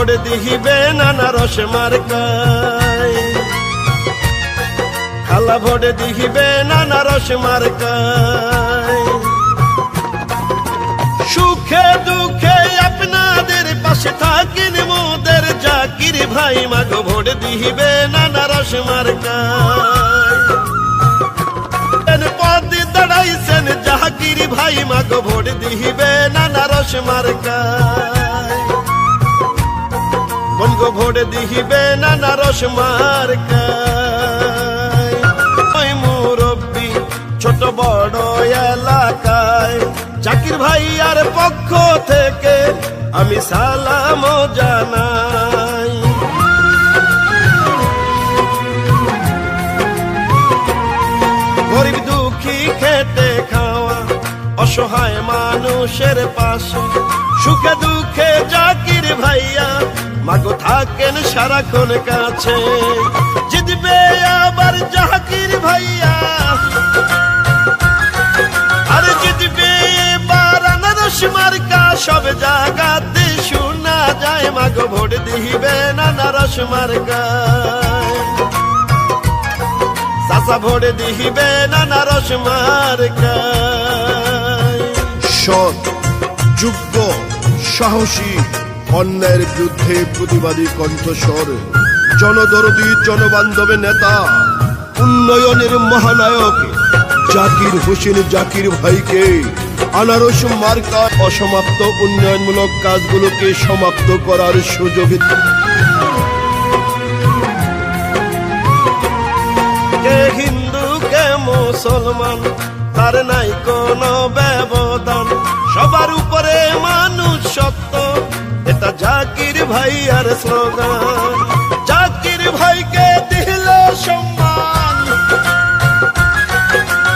Vote দিহিবে আনারস মার্কায়, খালা ভোট দিহিবে আনারস মার্কায়। সুখে দুঃখে আপনাদের পাশে থাকিন মোদের জাকির ভাই, মাগো ভোট দিহিবে আনারস মার্কায়। পদে দাঁড়াইছেন জাকির ভাই, মাগো ভোট দিহিবে আনারস মার্কায়। মনগো ভোট দিহিবে আনারস মার্কায়। ওই মুরব্বি ছোট বড় এলাকায় জাকির ভাইয়ার পক্ষ থেকে আমি সালাম জানাই। গরিব দুঃখী খেটে খাওয়া অসহায় মানুষের পাশে, সুখে দুঃখে জাকির ভাইয়া মাগো থাকেন সারাক্ষণ কাছে। জিতবে আবার জাকির ভাইয়া, আরে জিতবে এবার আনারস মার্কা, সব জায়গাতে শোনা যায় মাগো ভোট দিবে আনারস মার্কায়। চাচা ভোট দিবে আনারস মার্কায়। সৎ, যোগ্য, সাহসী, অন্যায়ের বিরুদ্ধে প্রতিবাদী কণ্ঠস্বর, জনদরদী জনবান্ধব নেতা, উন্নয়নের মহানায়ক জাকির হোসেন জাকির ভাইকে আনারস মার্কা অসমাপ্ত উন্নয়নমূলক কাজগুলোকে সমাপ্ত করার সুযোগ। কে হিন্দু কে মুসলমান তার নাই কোনো ব্যবধান, সবার উপরে মানুষ সত্য, এটা জাকির ভাইয়ার স্লোগান। জাকির ভাইকে দিলে সম্মান,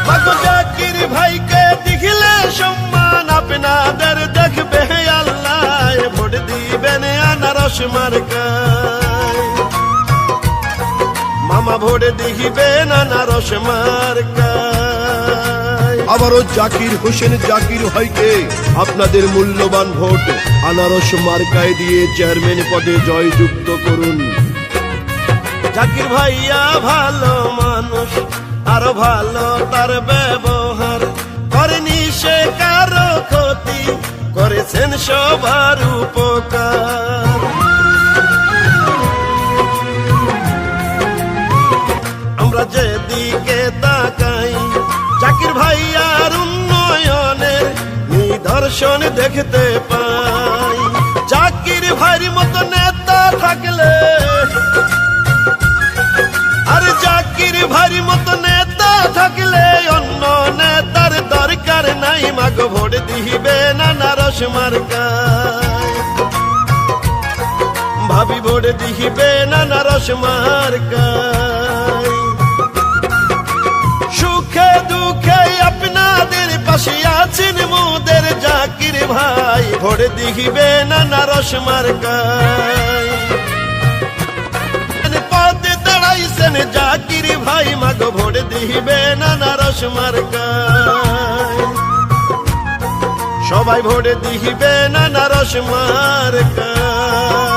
মাগো জাকির ভাইকে দিলে সম্মান, আপনাদের দেখবে আল্লাহ, ভোট দিবেন আনারস মার্কায়। মামা ভোট দিবে আনারস মার্কায়। আবারও জাকির হোসেন জাকির ভাইকে আপনাদের মূল্যবান ভোট আনারস মার্কায় দিয়ে চেয়ারম্যান পদে জয়যুক্ত করুন। জাকির ভাইয়া ভালো মানুষ, আরো ভালো তার ব্যবহার, করেনি সে কারো ক্ষতি, করেছেন সবার উপকার। আমরা যেদিকে তাকাই জাকির ভাইয়ার উন্নয়নের নিদর্শন দেখতে পাই। জাকির ভাইয়ের মতো নেতা থাকলে, আর জাকির ভাইয়ের মতো নেতা থাকলে অন্য নেতার দরকার নাই, মাগো ভোট দিবে আনারস মার্কায়। ভাবি ভোট দিবে আনারস মার্কায়। সুখে দুঃখে আপনাদের পাশে আছেন মোদের জাকির ভাই, ভোট দিবে আনারস মার্কায়। পদে দাঁড়াইছেন জাকির ভাই, মাগো ভোট দিবে আনারস মার্কায়। সবাই ভোট দিবে আনারস মার্কায়।